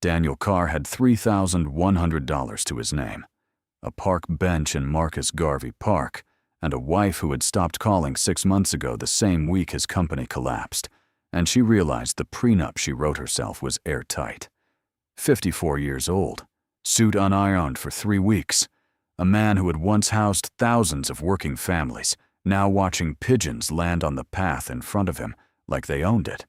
Daniel Carr had $3,100 to his name, a park bench in Marcus Garvey Park, and a wife who had stopped calling 6 months ago the same week his company collapsed, and she realized the prenup she wrote herself was airtight. 54 years old, suit unironed for 3 weeks, a man who had once housed thousands of working families, now watching pigeons land on the path in front of him like they owned it.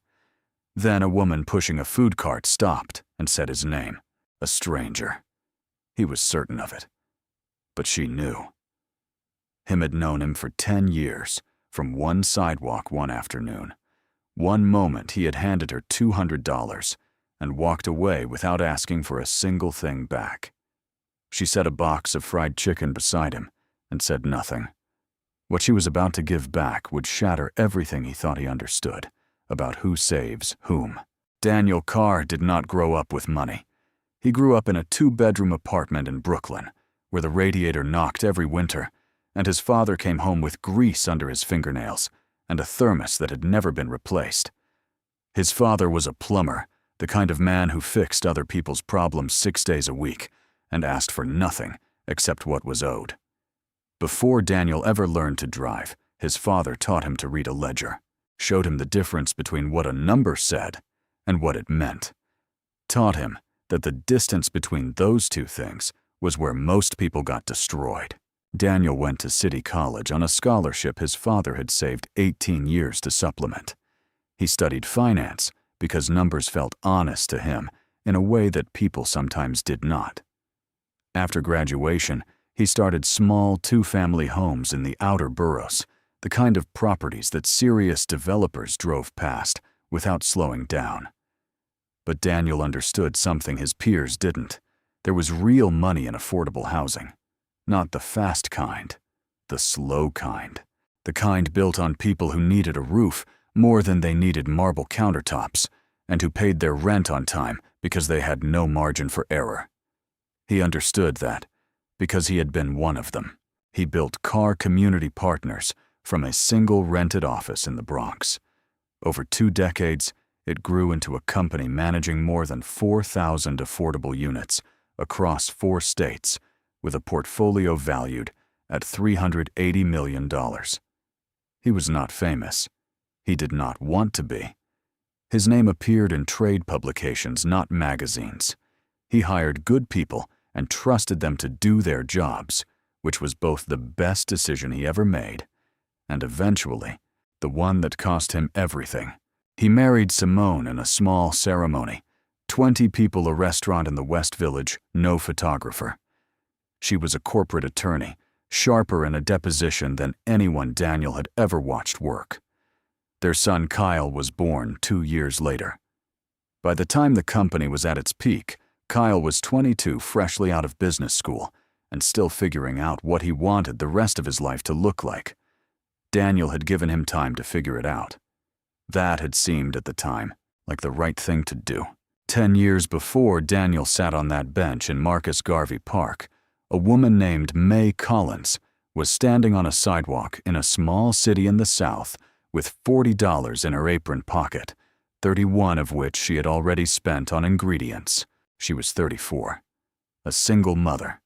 Then a woman pushing a food cart stopped and said his name, a stranger. He was certain of it. But she knew. Him had known him for 10 years, from one sidewalk one afternoon. One moment he had handed her $200 and walked away without asking for a single thing back. She set a box of fried chicken beside him and said nothing. What she was about to give back would shatter everything he thought he understood about who saves whom. Daniel Carr did not grow up with money. He grew up in a 2-bedroom apartment in Brooklyn, where the radiator knocked every winter, and his father came home with grease under his fingernails and a thermos that had never been replaced. His father was a plumber, the kind of man who fixed other people's problems 6 days a week and asked for nothing except what was owed. Before Daniel ever learned to drive, his father taught him to read a ledger, showed him the difference between what a number said and what it meant, taught him that the distance between those two things was where most people got destroyed. Daniel went to City College on a scholarship his father had saved 18 years to supplement. He studied finance because numbers felt honest to him in a way that people sometimes did not. After graduation, he started small 2-family homes in the outer boroughs, the kind of properties that serious developers drove past without slowing down. But Daniel understood something his peers didn't. There was real money in affordable housing. Not the fast kind, the slow kind. The kind built on people who needed a roof more than they needed marble countertops, and who paid their rent on time because they had no margin for error. He understood that because he had been one of them. He built Carr Community Partners from a single rented office in the Bronx. Over 2 decades, it grew into a company managing more than 4,000 affordable units across 4 states, with a portfolio valued at $380 million. He was not famous. He did not want to be. His name appeared in trade publications, not magazines. He hired good people and trusted them to do their jobs, which was both the best decision he ever made and eventually the one that cost him everything. He married Simone in a small ceremony. 20 people, a restaurant in the West Village, no photographer. She was a corporate attorney, sharper in a deposition than anyone Daniel had ever watched work. Their son Kyle was born 2 years later. By the time the company was at its peak, Kyle was 22, freshly out of business school, and still figuring out what he wanted the rest of his life to look like. Daniel had given him time to figure it out. That had seemed at the time like the right thing to do. 10 years before Daniel sat on that bench in Marcus Garvey Park, a woman named May Collins was standing on a sidewalk in a small city in the South with $40 in her apron pocket, 31 of which she had already spent on ingredients. She was 34, a single mother.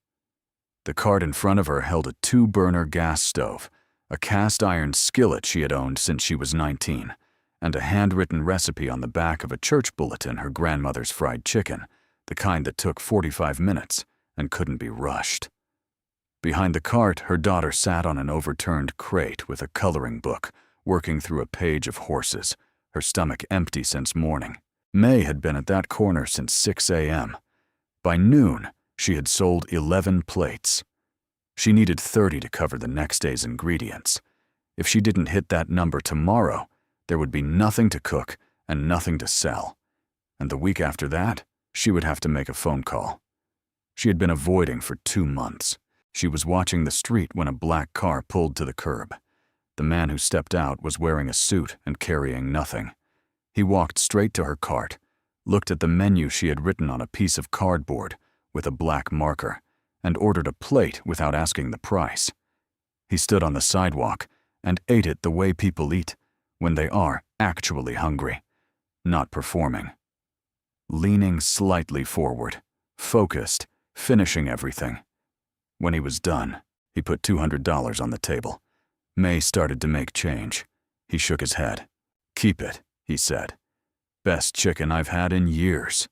The cart in front of her held a 2-burner gas stove, a cast-iron skillet she had owned since she was 19, and a handwritten recipe on the back of a church bulletin, her grandmother's fried chicken, the kind that took 45 minutes and couldn't be rushed. Behind the cart, her daughter sat on an overturned crate with a coloring book, working through a page of horses, her stomach empty since morning. May had been at that corner since 6 a.m. By noon, she had sold 11 plates. She needed 30 to cover the next day's ingredients. If she didn't hit that number tomorrow, there would be nothing to cook and nothing to sell. And the week after that, she would have to make a phone call. She had been avoiding for 2 months. She was watching the street when a black car pulled to the curb. The man who stepped out was wearing a suit and carrying nothing. He walked straight to her cart, looked at the menu she had written on a piece of cardboard with a black marker, and ordered a plate without asking the price. He stood on the sidewalk and ate it the way people eat when they are actually hungry, not performing. leaning slightly forward, focused, finishing everything. When he was done, he put $200 on the table. May started to make change. He shook his head. "Keep it," he said. "Best chicken I've had in years."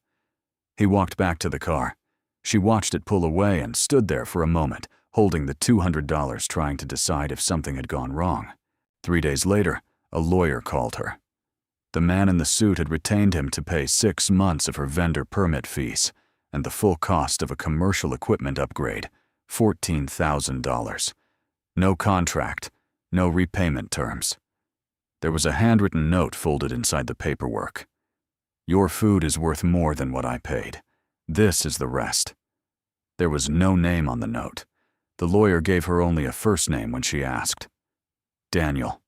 He walked back to the car. She watched it pull away and stood there for a moment, holding the $200, trying to decide if something had gone wrong. 3 days later, a lawyer called her. The man in the suit had retained him to pay 6 months of her vendor permit fees and the full cost of a commercial equipment upgrade, $14,000. No contract, no repayment terms. There was a handwritten note folded inside the paperwork. "Your food is worth more than what I paid. This is the rest." There was no name on the note. The lawyer gave her only a first name when she asked. Daniel.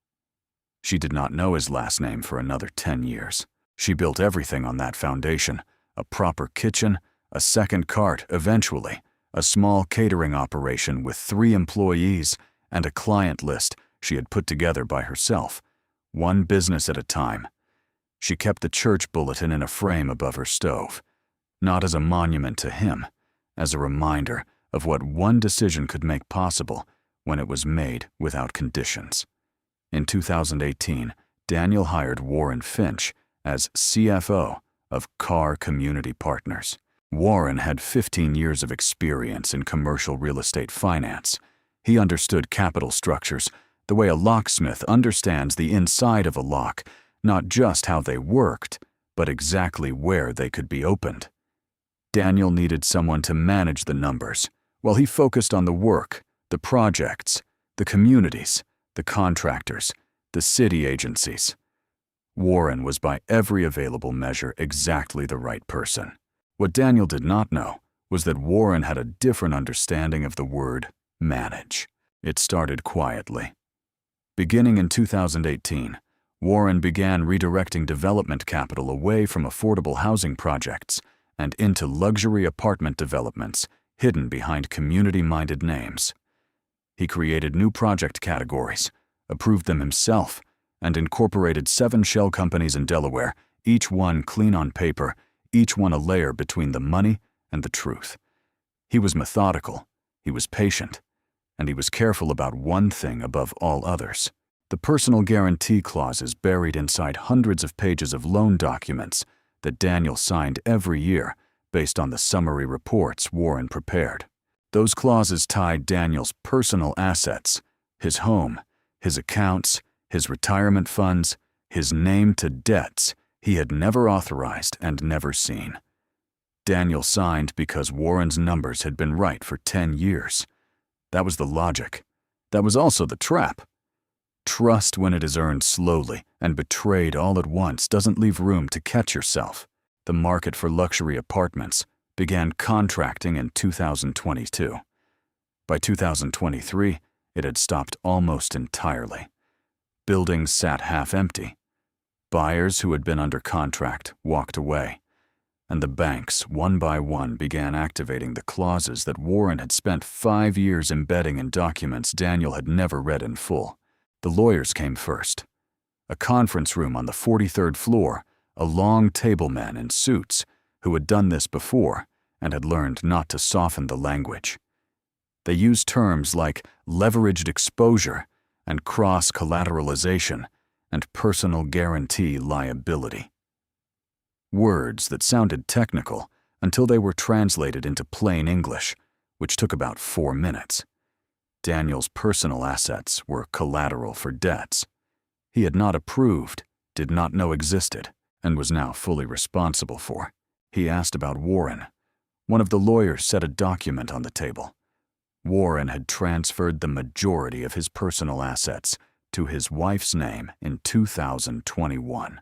She did not know his last name for another 10 years. She built everything on that foundation: a proper kitchen, a second cart eventually, a small catering operation with 3 employees, and a client list she had put together by herself, one business at a time. She kept the church bulletin in a frame above her stove, not as a monument to him, as a reminder of what one decision could make possible when it was made without conditions. In 2018, Daniel hired Warren Finch as CFO of Carr Community Partners. Warren had 15 years of experience in commercial real estate finance. He understood capital structures the way a locksmith understands the inside of a lock, not just how they worked, but exactly where they could be opened. Daniel needed someone to manage the numbers, while he focused on the work, the projects, the communities, the contractors, the city agencies. Warren was by every available measure exactly the right person. What Daniel did not know was that Warren had a different understanding of the word manage. It started quietly. Beginning in 2018, Warren began redirecting development capital away from affordable housing projects and into luxury apartment developments hidden behind community-minded names. He created new project categories, approved them himself, and incorporated 7 shell companies in Delaware, each one clean on paper, each one a layer between the money and the truth. He was methodical, he was patient, and he was careful about one thing above all others: the personal guarantee clauses buried inside hundreds of pages of loan documents that Daniel signed every year based on the summary reports Warren prepared. Those clauses tied Daniel's personal assets, his home, his accounts, his retirement funds, his name to debts he had never authorized and never seen. Daniel signed because Warren's numbers had been right for 10 years. That was the logic. That was also the trap. Trust, when it is earned slowly and betrayed all at once, doesn't leave room to catch yourself. The market for luxury apartments began contracting in 2022. By 2023, it had stopped almost entirely. Buildings sat half empty. Buyers who had been under contract walked away, and the banks, one by one, began activating the clauses that Warren had spent 5 years embedding in documents Daniel had never read in full. The lawyers came first. A conference room on the 43rd floor, a long table men in suits who had done this before and had learned not to soften the language. They used terms like leveraged exposure and cross-collateralization and personal guarantee liability. Words that sounded technical until they were translated into plain English, which took about 4 minutes. Daniel's personal assets were collateral for debts he had not approved, did not know existed, and was now fully responsible for. He asked about Warren. One of the lawyers set a document on the table. Warren had transferred the majority of his personal assets to his wife's name in 2021,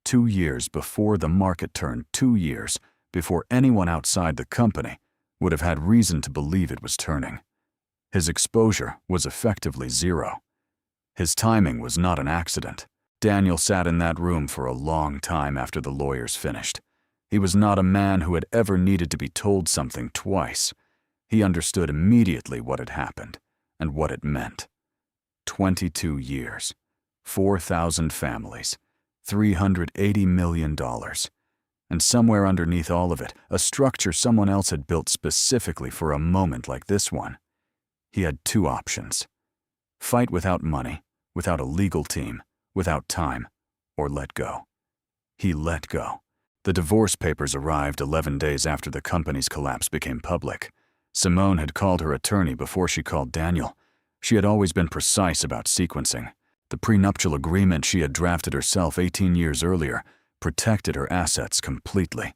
2 years before the market turned, 2 years before anyone outside the company would have had reason to believe it was turning. His exposure was effectively zero. His timing was not an accident. Daniel sat in that room for a long time after the lawyers finished. He was not a man who had ever needed to be told something twice. He understood immediately what had happened and what it meant. 22 years, 4,000 families, $380 million, And somewhere underneath all of it, a structure someone else had built specifically for a moment like this one. He had two options: fight without money, without a legal team, without time, or let go. He let go. The divorce papers arrived 11 days after the company's collapse became public. Simone had called her attorney before she called Daniel. She had always been precise about sequencing. The prenuptial agreement she had drafted herself 18 years earlier protected her assets completely.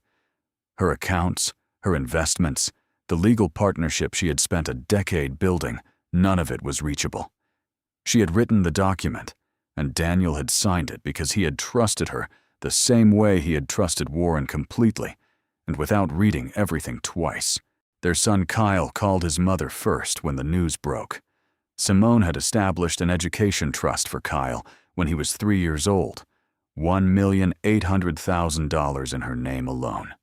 Her accounts, her investments, the legal partnership she had spent a decade building, none of it was reachable. She had written the document, and Daniel had signed it because he had trusted her the same way he had trusted Warren completely, and without reading everything twice. Their son Kyle called his mother first when the news broke. Simone had established an education trust for Kyle when he was 3 years old, $1,800,000 in her name alone.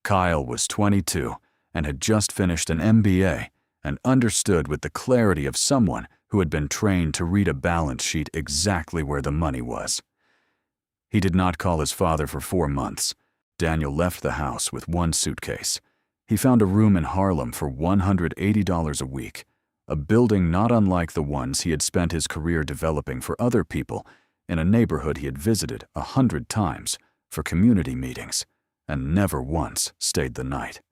Kyle was 22 and had just finished an MBA and understood with the clarity of someone who had been trained to read a balance sheet exactly where the money was. He did not call his father for 4 months. Daniel left the house with one suitcase. He found a room in Harlem for $180 a week, a building not unlike the ones he had spent his career developing for other people in a neighborhood he had visited 100 times for community meetings and never once stayed the night.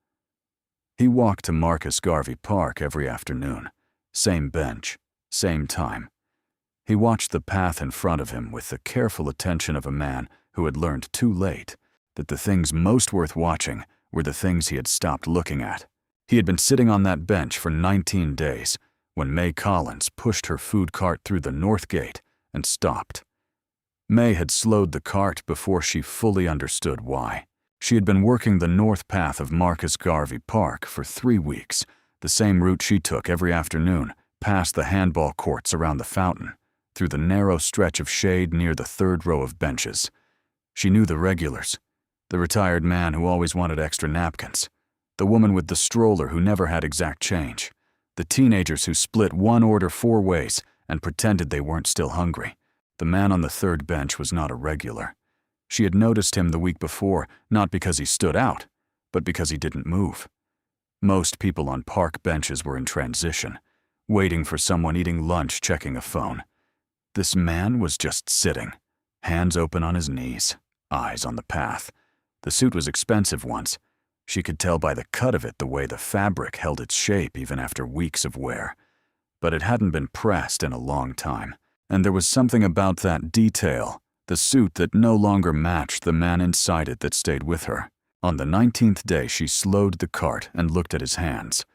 He walked to Marcus Garvey Park every afternoon, same bench, same time. He watched the path in front of him with the careful attention of a man who had learned too late that the things most worth watching were the things he had stopped looking at. He had been sitting on that bench for 19 days when May Collins pushed her food cart through the north gate and stopped. May had slowed the cart before she fully understood why. She had been working the north path of Marcus Garvey Park for 3 weeks, the same route she took every afternoon, past the handball courts around the fountain, through the narrow stretch of shade near the third row of benches. She knew the regulars, the retired man who always wanted extra napkins, the woman with the stroller who never had exact change, the teenagers who split one order 4 ways and pretended they weren't still hungry. The man on the third bench was not a regular. She had noticed him the week before, not because he stood out, but because he didn't move. Most people on park benches were in transition, waiting for someone eating lunch, checking a phone. This man was just sitting, hands open on his knees, eyes on the path. The suit was expensive once. She could tell by the cut of it the way the fabric held its shape even after weeks of wear. But it hadn't been pressed in a long time, and there was something about that detail, the suit, that no longer matched the man inside it that stayed with her. On the 19th day, she slowed the cart and looked at his hands,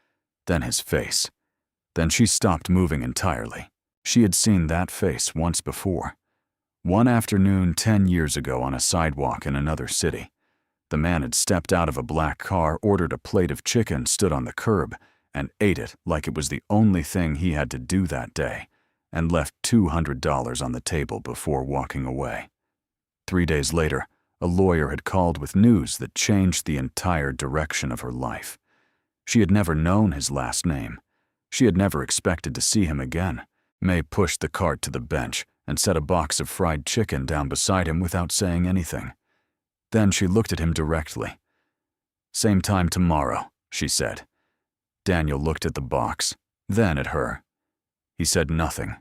then his face. Then she stopped moving entirely. She had seen that face once before. One afternoon 10 years ago on a sidewalk in another city. The man had stepped out of a black car, ordered a plate of chicken, stood on the curb, and ate it like it was the only thing he had to do that day, and left $200 on the table before walking away. 3 days later, a lawyer had called with news that changed the entire direction of her life. She had never known his last name. She had never expected to see him again. May pushed the cart to the bench and set a box of fried chicken down beside him without saying anything. Then she looked at him directly. "Same time tomorrow," she said. Daniel looked at the box, then at her. He said nothing.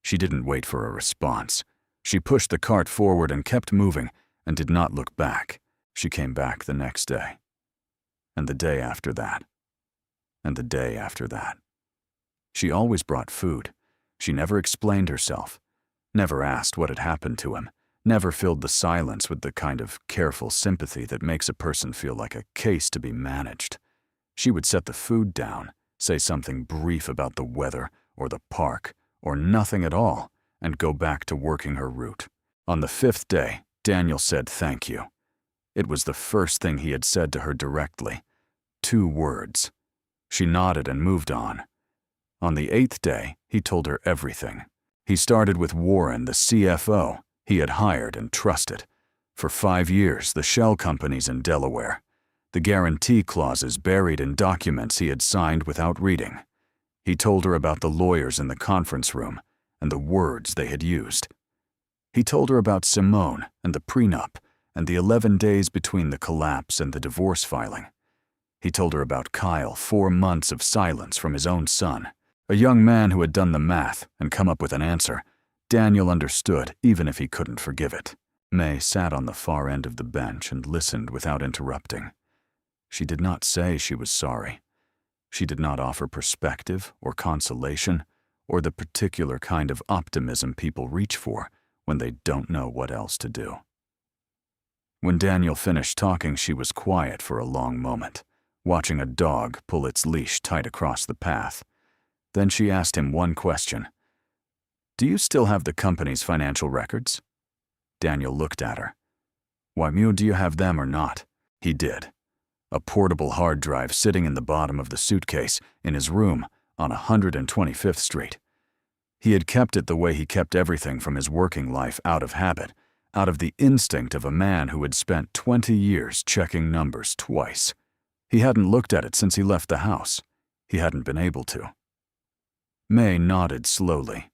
She didn't wait for a response. She pushed the cart forward and kept moving and did not look back. She came back the next day, and the day after that, and the day after that. She always brought food. She never explained herself, never asked what had happened to him, never filled the silence with the kind of careful sympathy that makes a person feel like a case to be managed. She would set the food down, say something brief about the weather or the park or nothing at all, and go back to working her route. On the 5th day, Daniel said thank you. It was the first thing he had said to her directly. 2 words. She nodded and moved on. On the 8th day, he told her everything. He started with Warren, the CFO he had hired and trusted. For 5 years, the shell companies in Delaware. The guarantee clauses buried in documents he had signed without reading. He told her about the lawyers in the conference room and the words they had used. He told her about Simone and the prenup and the 11 days between the collapse and the divorce filing. He told her about Kyle, 4 months of silence from his own son. A young man who had done the math and come up with an answer. Daniel understood, even if he couldn't forgive it. May sat on the far end of the bench and listened without interrupting. She did not say she was sorry. She did not offer perspective or consolation or the particular kind of optimism people reach for when they don't know what else to do. When Daniel finished talking, she was quiet for a long moment, watching a dog pull its leash tight across the path. Then she asked him one question. "Do you still have the company's financial records?" Daniel looked at her. "Why, Mew, do you have them or not?" He did. A portable hard drive sitting in the bottom of the suitcase in his room on 125th Street. He had kept it the way he kept everything from his working life, out of habit, out of the instinct of a man who had spent 20 years checking numbers twice. He hadn't looked at it since he left the house. He hadn't been able to. May nodded slowly.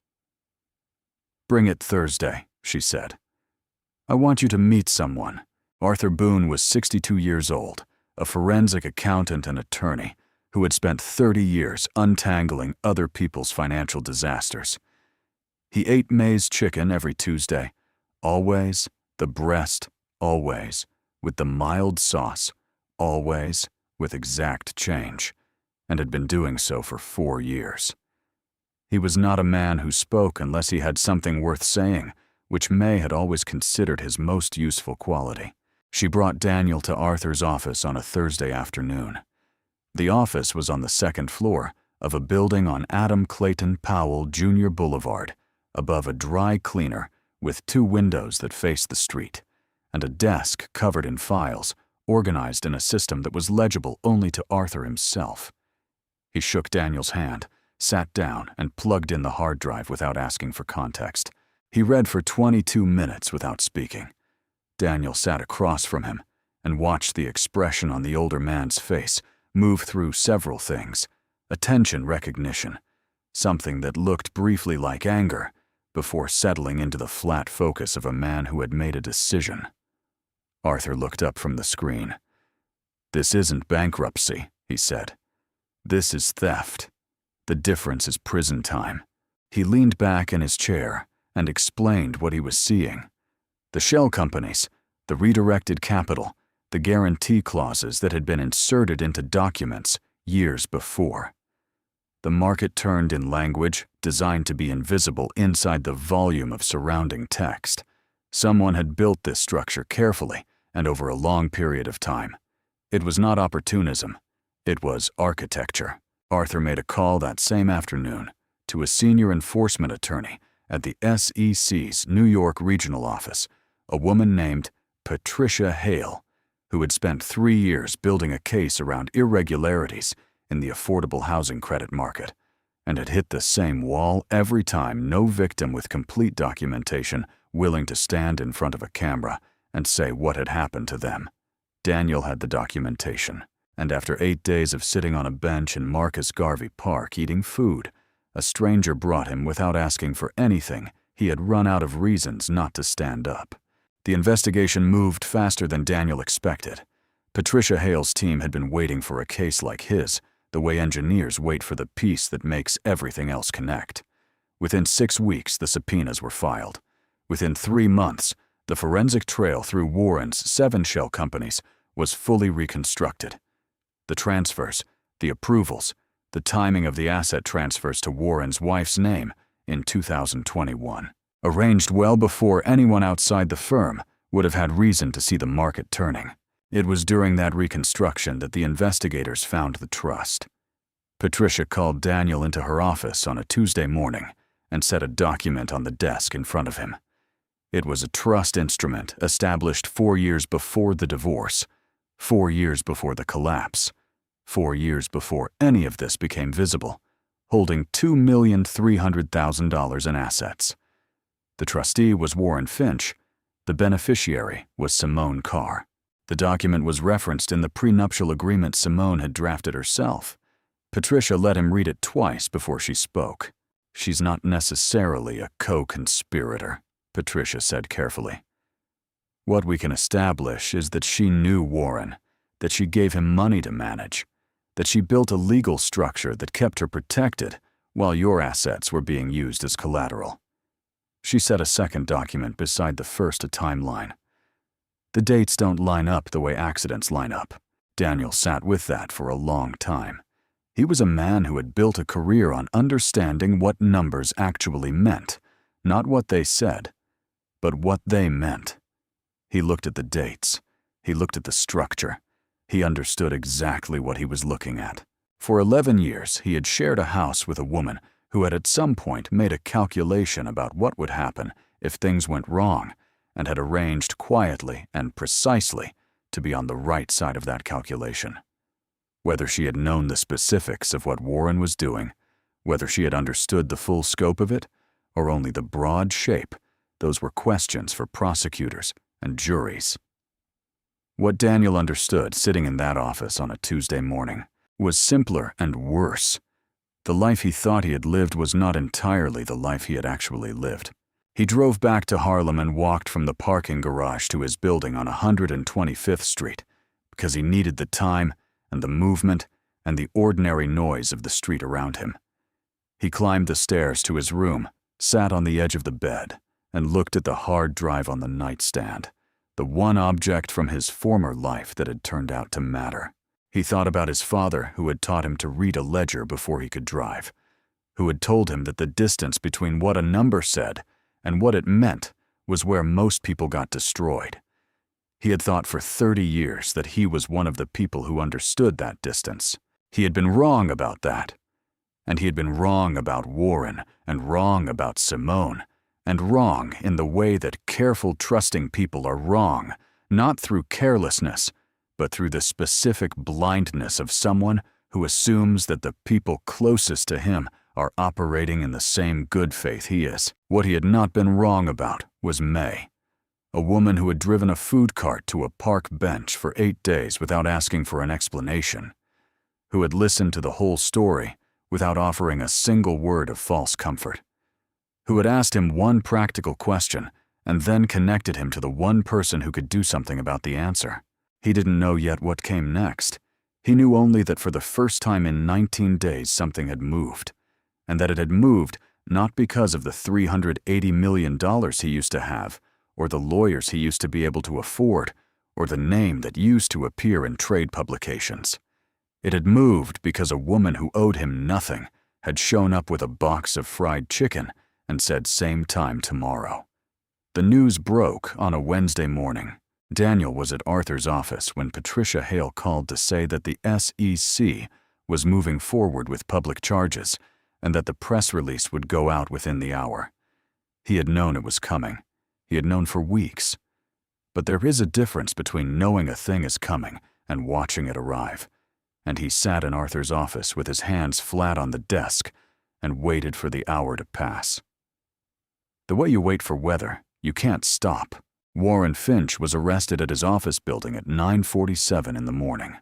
"Bring it Thursday," she said. "I want you to meet someone." Arthur Boone was 62 years old, a forensic accountant and attorney who had spent 30 years untangling other people's financial disasters. He ate May's chicken every Tuesday, always, the breast, always, with the mild sauce, always, with exact change, and had been doing so for 4 years. He was not a man who spoke unless he had something worth saying, which May had always considered his most useful quality. She brought Daniel to Arthur's office on a Thursday afternoon. The office was on the 2nd floor of a building on Adam Clayton Powell Jr. Boulevard, above a dry cleaner with 2 windows that faced the street, and a desk covered in files, organized in a system that was legible only to Arthur himself. He shook Daniel's hand, sat down, and plugged in the hard drive without asking for context. He read for 22 minutes without speaking. Daniel sat across from him and watched the expression on the older man's face move through several things: attention recognition, something that looked briefly like anger, before settling into the flat focus of a man who had made a decision. Arthur looked up from the screen. "This isn't bankruptcy," he said. "This is theft. The difference is prison time." He leaned back in his chair and explained what he was seeing. The shell companies, the redirected capital, the guarantee clauses that had been inserted into documents years before. The market turned in language designed to be invisible inside the volume of surrounding text. Someone had built this structure carefully and over a long period of time. It was not opportunism. It was architecture. Arthur made a call that same afternoon to a senior enforcement attorney at the SEC's New York regional office, a woman named Patricia Hale, who had spent 3 years building a case around irregularities in the affordable housing credit market, and had hit the same wall every time. No victim with complete documentation willing to stand in front of a camera and say what had happened to them. Daniel had the documentation, and after 8 days of sitting on a bench in Marcus Garvey Park eating food, a stranger brought him without asking for anything. He had run out of reasons not to stand up. The investigation moved faster than Daniel expected. Patricia Hale's team had been waiting for a case like his, the way engineers wait for the piece that makes everything else connect. Within 6 weeks, the subpoenas were filed. Within 3 months, the forensic trail through Warren's 7 shell companies was fully reconstructed. The transfers, the approvals, the timing of the asset transfers to Warren's wife's name in 2021. Arranged well before anyone outside the firm would have had reason to see the market turning. It was during that reconstruction that the investigators found the trust. Patricia called Daniel into her office on a Tuesday morning and set a document on the desk in front of him. It was a trust instrument established 4 years before the divorce, 4 years before the collapse, 4 years before any of this became visible, holding $2,300,000 in assets. The trustee was Warren Finch. The beneficiary was Simone Carr. The document was referenced in the prenuptial agreement Simone had drafted herself. Patricia let him read it twice before she spoke. "She's not necessarily a co-conspirator," Patricia said carefully. What we can establish is that she knew Warren, that she gave him money to manage, that she built a legal structure that kept her protected while your assets were being used as collateral. She set a second document beside the first a timeline. The dates don't line up the way accidents line up. Daniel sat with that for a long time. He was a man who had built a career on understanding what numbers actually meant, not what they said, but what they meant. He looked at the dates. He looked at the structure. He understood exactly what he was looking at. For 11 years, he had shared a house with a woman who had at some point made a calculation about what would happen if things went wrong, and had arranged quietly and precisely to be on the right side of that calculation. Whether she had known the specifics of what Warren was doing, whether she had understood the full scope of it, or only the broad shape, those were questions for prosecutors and juries. What Daniel understood sitting in that office on a Tuesday morning was simpler and worse. The life he thought he had lived was not entirely the life he had actually lived. He drove back to Harlem and walked from the parking garage to his building on 125th Street because he needed the time and the movement and the ordinary noise of the street around him. He climbed the stairs to his room, sat on the edge of the bed, and looked at the hard drive on the nightstand, the one object from his former life that had turned out to matter. He thought about his father, who had taught him to read a ledger before he could drive, who had told him that the distance between what a number said and what it meant was where most people got destroyed. He had thought for 30 years that he was one of the people who understood that distance. He had been wrong about that. And he had been wrong about Warren, and wrong about Simone, and wrong in the way that careful, trusting people are wrong, not through carelessness, but through the specific blindness of someone who assumes that the people closest to him are operating in the same good faith he is. What he had not been wrong about was May, a woman who had driven a food cart to a park bench for 8 days without asking for an explanation, who had listened to the whole story without offering a single word of false comfort, who had asked him one practical question and then connected him to the one person who could do something about the answer. He didn't know yet what came next. He knew only that for the first time in 19 days something had moved, and that it had moved not because of the $380 million he used to have, or the lawyers he used to be able to afford, or the name that used to appear in trade publications. It had moved because a woman who owed him nothing had shown up with a box of fried chicken and said same time tomorrow. The news broke on a Wednesday morning. Daniel was at Arthur's office when Patricia Hale called to say that the SEC was moving forward with public charges and that the press release would go out within the hour. He had known it was coming. He had known for weeks. But there is a difference between knowing a thing is coming and watching it arrive. And he sat in Arthur's office with his hands flat on the desk and waited for the hour to pass. The way you wait for weather, you can't stop. Warren Finch was arrested at his office building at 9:47 in the morning.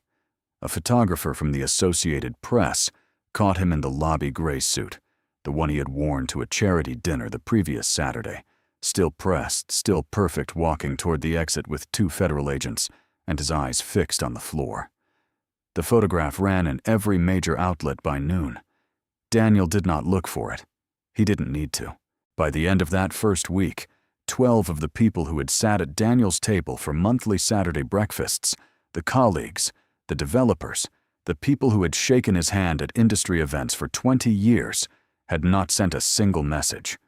A photographer from the Associated Press caught him in the lobby gray suit, the one he had worn to a charity dinner the previous Saturday, still pressed, still perfect, walking toward the exit with 2 federal agents and his eyes fixed on the floor. The photograph ran in every major outlet by noon. Daniel did not look for it. He didn't need to. By the end of that first week, 12 of the people who had sat at Daniel's table for monthly Saturday breakfasts, the colleagues, the developers, the people who had shaken his hand at industry events for 20 years, had not sent a single message.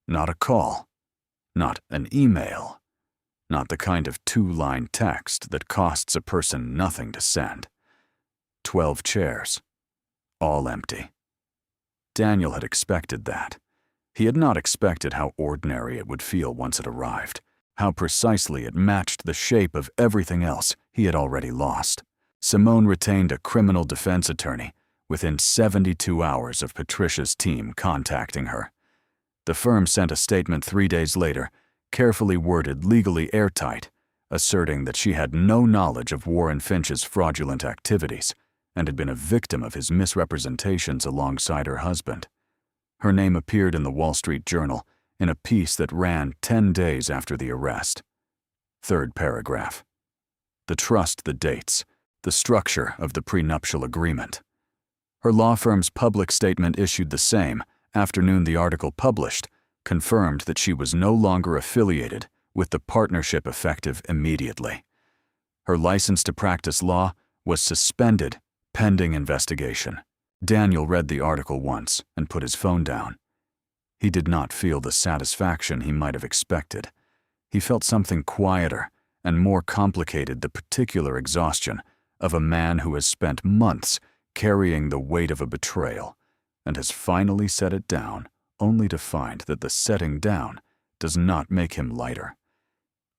Not a call. Not an email. Not the kind of 2-line text that costs a person nothing to send. 12 chairs. All empty. Daniel had expected that. He had not expected how ordinary it would feel once it arrived, how precisely it matched the shape of everything else he had already lost. Simone retained a criminal defense attorney within 72 hours of Patricia's team contacting her. The firm sent a statement 3 days later, carefully worded, legally airtight, asserting that she had no knowledge of Warren Finch's fraudulent activities and had been a victim of his misrepresentations alongside her husband. Her name appeared in the Wall Street Journal in a piece that ran 10 days after the arrest. Third paragraph. The trust, the dates, the structure of the prenuptial agreement. Her law firm's public statement issued the same afternoon the article published confirmed that she was no longer affiliated with the partnership effective immediately. Her license to practice law was suspended pending investigation. Daniel read the article once and put his phone down. He did not feel the satisfaction he might have expected. He felt something quieter and more complicated, the particular exhaustion of a man who has spent months carrying the weight of a betrayal and has finally set it down, only to find that the setting down does not make him lighter.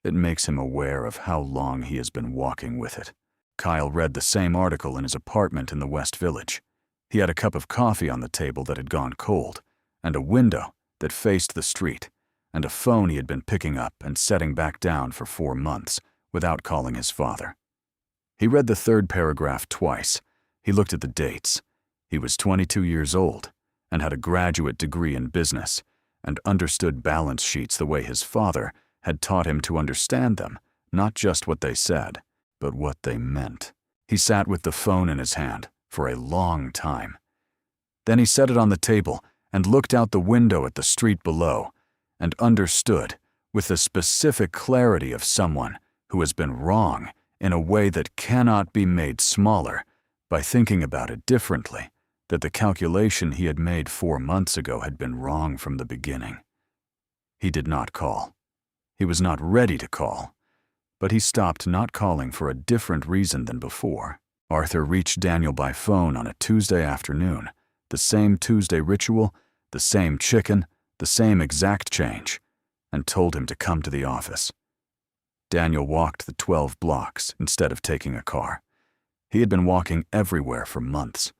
It makes him aware of how long he has been walking with it. Kyle read the same article in his apartment in the West Village. He had a cup of coffee on the table that had gone cold, and a window that faced the street, and a phone he had been picking up and setting back down for 4 months without calling his father. He read the third paragraph twice. He looked at the dates. He was 22 years old and had a graduate degree in business and understood balance sheets the way his father had taught him to understand them, not just what they said, but what they meant. He sat with the phone in his hand for a long time. Then he set it on the table and looked out the window at the street below and understood, with the specific clarity of someone who has been wrong in a way that cannot be made smaller by thinking about it differently, that the calculation he had made 4 months ago had been wrong from the beginning. He did not call. He was not ready to call, but he stopped not calling for a different reason than before. Arthur reached Daniel by phone on a Tuesday afternoon, the same Tuesday ritual, the same chicken, the same exact change, and told him to come to the office. Daniel walked the 12 blocks instead of taking a car. He had been walking everywhere for months.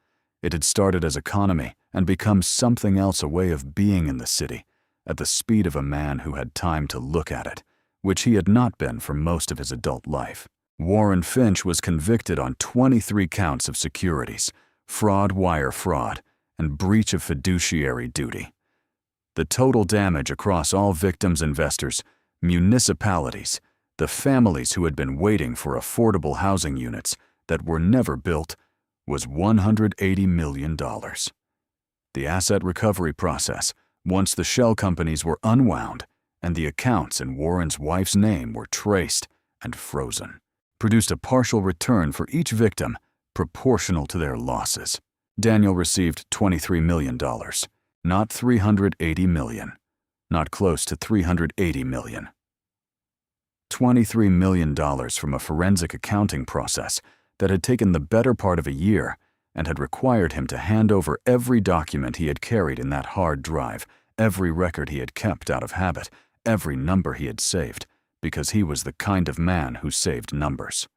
It had started as economy and become something else, a way of being in the city, at the speed of a man who had time to look at it, which he had not been for most of his adult life. Warren Finch was convicted on 23 counts of securities, fraud, wire fraud, and breach of fiduciary duty. The total damage across all victims, investors, municipalities, the families who had been waiting for affordable housing units that were never built, was $180 million. The asset recovery process, once the shell companies were unwound and the accounts in Warren's wife's name were traced and frozen, produced a partial return for each victim proportional to their losses. Daniel received $23 million, not $380 million, not close to $380 million. $23 million from a forensic accounting process that had taken the better part of a year and had required him to hand over every document he had carried in that hard drive, every record he had kept out of habit, every number he had saved, because he was the kind of man who saved numbers.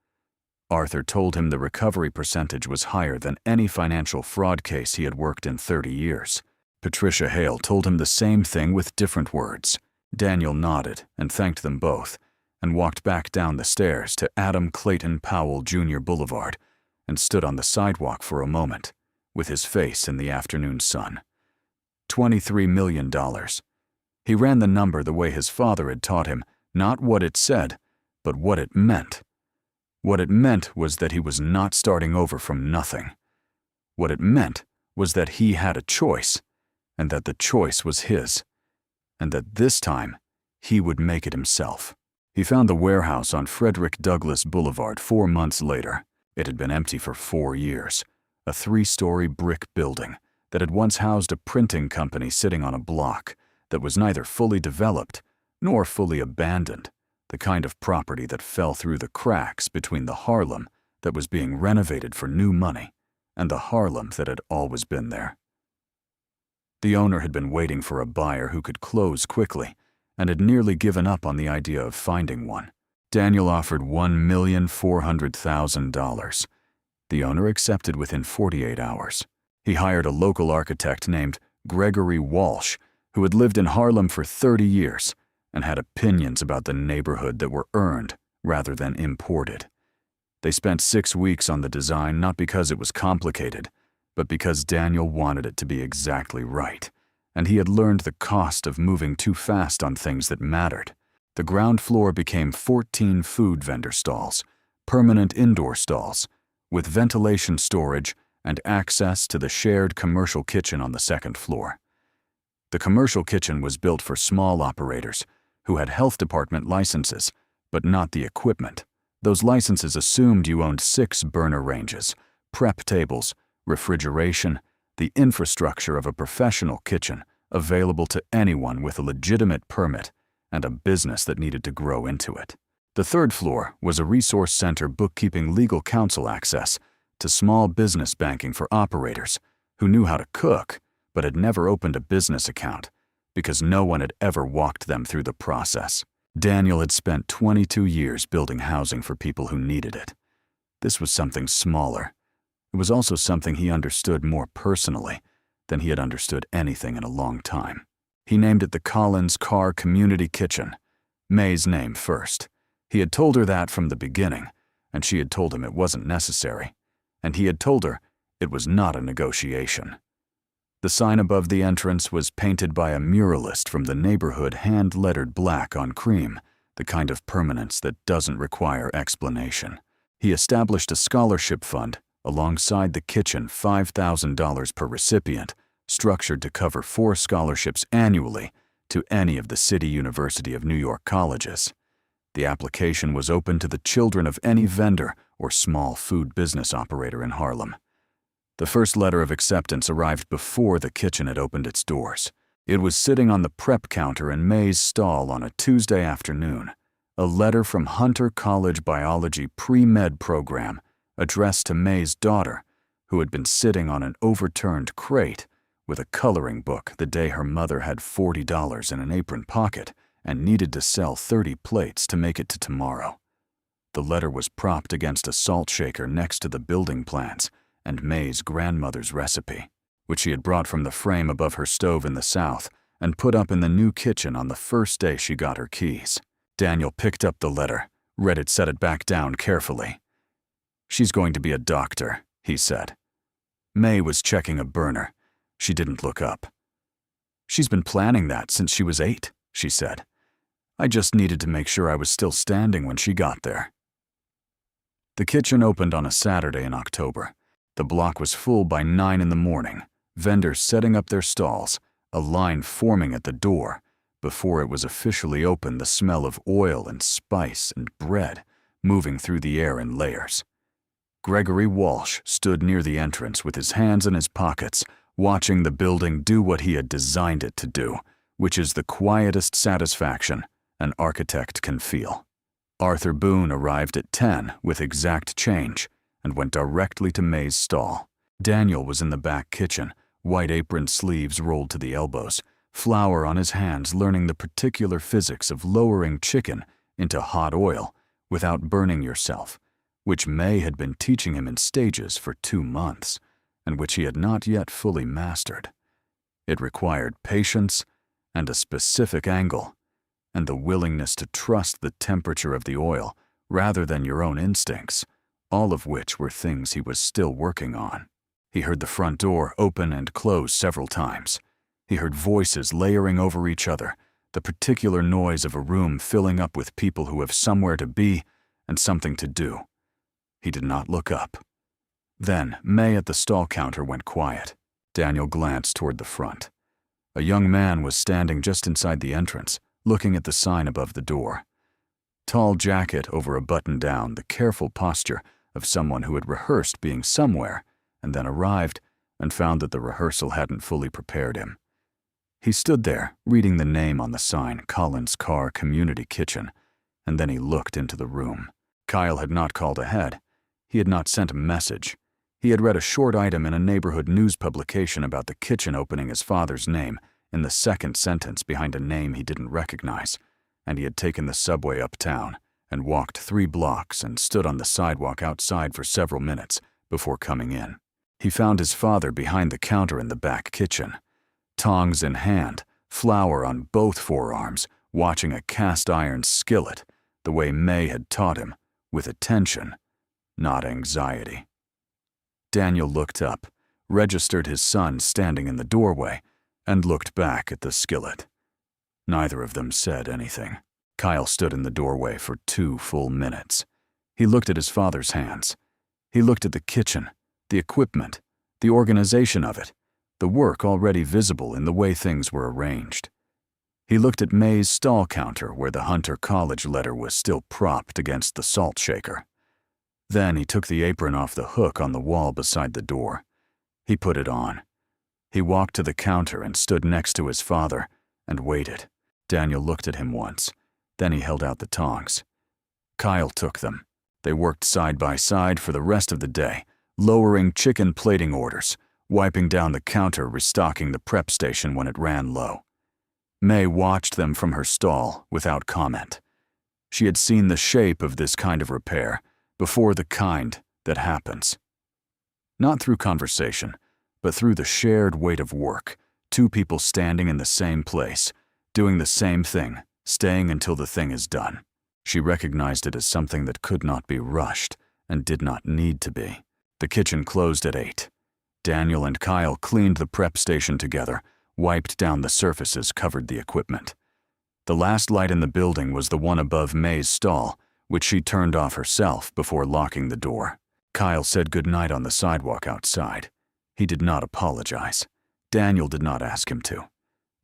Arthur told him the recovery percentage was higher than any financial fraud case he had worked in 30 years. Patricia Hale told him the same thing with different words. Daniel nodded and thanked them both, and walked back down the stairs to Adam Clayton Powell Jr. Boulevard and stood on the sidewalk for a moment, with his face in the afternoon sun. $23 million. He ran the number the way his father had taught him, not what it said, but what it meant. What it meant was that he was not starting over from nothing. What it meant was that he had a choice, and that the choice was his, and that this time he would make it himself. He found the warehouse on Frederick Douglass Boulevard 4 months later. It had been empty for 4 years, a 3-story brick building that had once housed a printing company sitting on a block that was neither fully developed nor fully abandoned, the kind of property that fell through the cracks between the Harlem that was being renovated for new money and the Harlem that had always been there. The owner had been waiting for a buyer who could close quickly and had nearly given up on the idea of finding one. Daniel offered $1,400,000. The owner accepted within 48 hours. He hired a local architect named Gregory Walsh, who had lived in Harlem for 30 years and had opinions about the neighborhood that were earned rather than imported. They spent 6 weeks on the design, not because it was complicated, but because Daniel wanted it to be exactly right, and he had learned the cost of moving too fast on things that mattered. The ground floor became 14 food vendor stalls, permanent indoor stalls, with ventilation storage and access to the shared commercial kitchen on the second floor. The commercial kitchen was built for small operators who had health department licenses, but not the equipment. Those licenses assumed you owned 6 burner ranges, prep tables, refrigeration, the infrastructure of a professional kitchen available to anyone with a legitimate permit and a business that needed to grow into it. The third floor was a resource center bookkeeping legal counsel access to small business banking for operators who knew how to cook but had never opened a business account because no one had ever walked them through the process. Daniel had spent 22 years building housing for people who needed it. This was something smaller. It was also something he understood more personally than he had understood anything in a long time. He named it the Carr Community Kitchen, May's name first. He had told her that from the beginning, and she had told him it wasn't necessary, and he had told her it was not a negotiation. The sign above the entrance was painted by a muralist from the neighborhood, hand-lettered black on cream, the kind of permanence that doesn't require explanation. He established a scholarship fund alongside the kitchen, $5,000 per recipient, structured to cover 4 scholarships annually to any of the City University of New York colleges. The application was open to the children of any vendor or small food business operator in Harlem. The first letter of acceptance arrived before the kitchen had opened its doors. It was sitting on the prep counter in May's stall on a Tuesday afternoon, a letter from Hunter College Biology pre-med program addressed to May's daughter, who had been sitting on an overturned crate with a coloring book the day her mother had $40 in an apron pocket and needed to sell 30 plates to make it to tomorrow. The letter was propped against a salt shaker next to the building plans and May's grandmother's recipe, which she had brought from the frame above her stove in the south and put up in the new kitchen on the first day she got her keys. Daniel picked up the letter, read it, set it back down carefully. "She's going to be a doctor," he said. May was checking a burner. She didn't look up. "She's been planning that since she was 8, she said. "I just needed to make sure I was still standing when she got there." The kitchen opened on a Saturday in October. The block was full by 9 in the morning, vendors setting up their stalls, a line forming at the door. Before it was officially open, the smell of oil and spice and bread moving through the air in layers. Gregory Walsh stood near the entrance with his hands in his pockets, watching the building do what he had designed it to do, which is the quietest satisfaction an architect can feel. Arthur Boone arrived at 10 with exact change and went directly to May's stall. Daniel was in the back kitchen, white apron sleeves rolled to the elbows, flour on his hands, learning the particular physics of lowering chicken into hot oil without burning yourself, which May had been teaching him in stages for 2 months, and which he had not yet fully mastered. It required patience and a specific angle, and the willingness to trust the temperature of the oil rather than your own instincts, all of which were things he was still working on. He heard the front door open and close several times. He heard voices layering over each other, the particular noise of a room filling up with people who have somewhere to be and something to do. He did not look up. Then May at the stall counter went quiet. Daniel glanced toward the front. A young man was standing just inside the entrance, looking at the sign above the door. Tall jacket over a button-down, the careful posture of someone who had rehearsed being somewhere and then arrived and found that the rehearsal hadn't fully prepared him. He stood there, reading the name on the sign, Carr Community Kitchen, and then he looked into the room. Kyle had not called ahead. He had not sent a message. He had read a short item in a neighborhood news publication about the kitchen opening his father's name in the second sentence behind a name he didn't recognize, and he had taken the subway uptown and walked 3 blocks and stood on the sidewalk outside for several minutes before coming in. He found his father behind the counter in the back kitchen, tongs in hand, flour on both forearms, watching a cast-iron skillet, the way May had taught him, with attention, not anxiety. Daniel looked up, registered his son standing in the doorway, and looked back at the skillet. Neither of them said anything. Kyle stood in the doorway for 2 full minutes. He looked at his father's hands. He looked at the kitchen, the equipment, the organization of it, the work already visible in the way things were arranged. He looked at May's stall counter where the Hunter College letter was still propped against the salt shaker. Then he took the apron off the hook on the wall beside the door. He put it on. He walked to the counter and stood next to his father and waited. Daniel looked at him once. Then he held out the tongs. Kyle took them. They worked side by side for the rest of the day, lowering chicken plating orders, wiping down the counter, restocking the prep station when it ran low. May watched them from her stall without comment. She had seen the shape of this kind of repair before, the kind that happens. Not through conversation, but through the shared weight of work, 2 people standing in the same place, doing the same thing, staying until the thing is done. She recognized it as something that could not be rushed and did not need to be. The kitchen closed at 8. Daniel and Kyle cleaned the prep station together, wiped down the surfaces, covered the equipment. The last light in the building was the one above May's stall, which she turned off herself before locking the door. Kyle said goodnight on the sidewalk outside. He did not apologize. Daniel did not ask him to.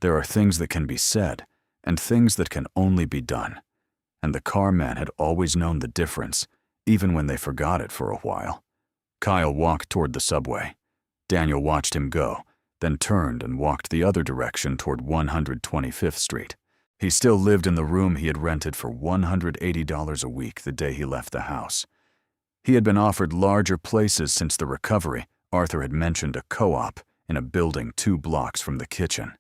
There are things that can be said, and things that can only be done. And the Carr man had always known the difference, even when they forgot it for a while. Kyle walked toward the subway. Daniel watched him go, then turned and walked the other direction toward 125th Street. He still lived in the room he had rented for $180 a week the day he left the house. He had been offered larger places since the recovery. Arthur had mentioned a co-op in a building 2 blocks from the kitchen.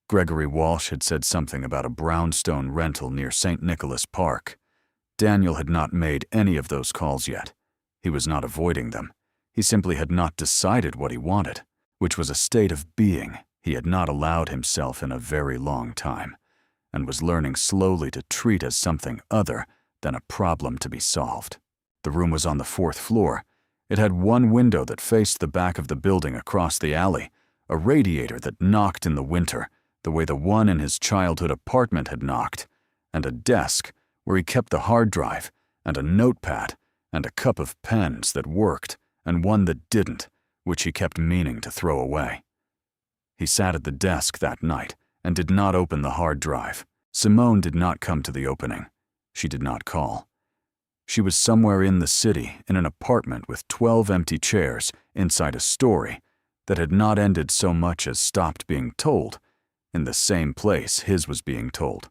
Gregory Walsh had said something about a brownstone rental near St. Nicholas Park. Daniel had not made any of those calls yet. He was not avoiding them. He simply had not decided what he wanted, which was a state of being he had not allowed himself in a very long time, and was learning slowly to treat as something other than a problem to be solved. The room was on the 4th floor. It had one window that faced the back of the building across the alley, a radiator that knocked in the winter, the way the one in his childhood apartment had knocked, and a desk where he kept the hard drive, and a notepad, and a cup of pens that worked, and one that didn't, which he kept meaning to throw away. He sat at the desk that night and did not open the hard drive. Simone did not come to the opening. She did not call. She was somewhere in the city in an apartment with 12 empty chairs inside a story that had not ended so much as stopped being told, in the same place his was being told.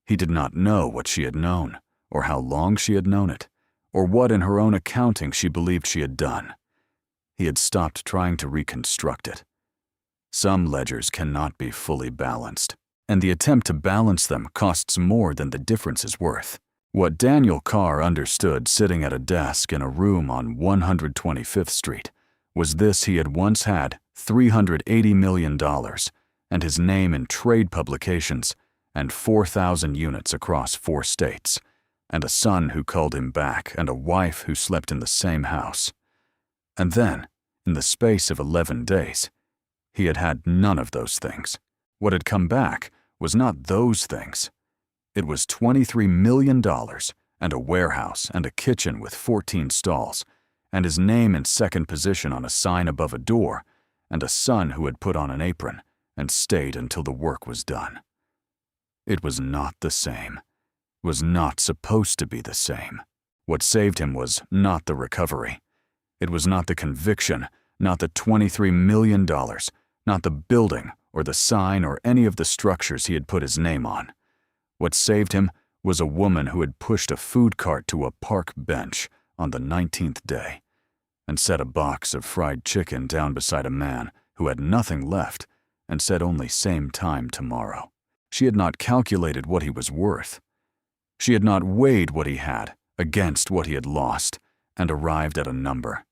He did not know what she had known, or how long she had known it, or what in her own accounting she believed she had done. He had stopped trying to reconstruct it. Some ledgers cannot be fully balanced, and the attempt to balance them costs more than the difference is worth. What Daniel Carr understood sitting at a desk in a room on 125th Street was this: he had once had $380 million and his name in trade publications and 4,000 units across 4 states, and a son who called him back and a wife who slept in the same house. And then, in the space of 11 days, he had had none of those things. What had come back was not those things. It was $23 million and a warehouse and a kitchen with 14 stalls, and his name in second position on a sign above a door, and a son who had put on an apron and stayed until the work was done. It was not the same. It was not supposed to be the same. What saved him was not the recovery. It was not the conviction, not the $23 million, not the building or the sign or any of the structures he had put his name on. What saved him was a woman who had pushed a food cart to a park bench on the 19th day and set a box of fried chicken down beside a man who had nothing left and said only same time tomorrow. She had not calculated what he was worth. She had not weighed what he had against what he had lost and arrived at a number.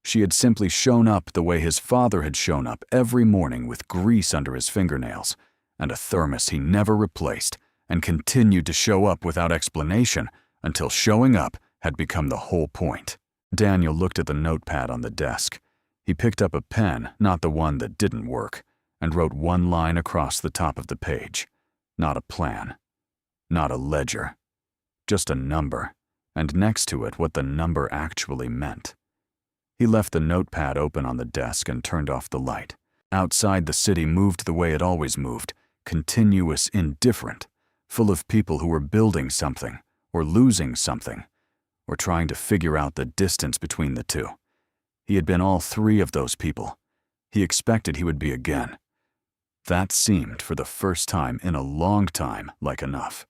She had simply shown up the way his father had shown up every morning with grease under his fingernails and a thermos he never replaced, and continued to show up without explanation until showing up had become the whole point. Daniel looked at the notepad on the desk. He picked up a pen, not the one that didn't work, and wrote one line across the top of the page. Not a plan. Not a ledger. Just a number, and next to it what the number actually meant. He left the notepad open on the desk and turned off the light. Outside, the city moved the way it always moved, continuous, indifferent, full of people who were building something, or losing something, or trying to figure out the distance between the two. He had been all three of those people. He expected he would be again. That seemed, for the first time in a long time, like enough.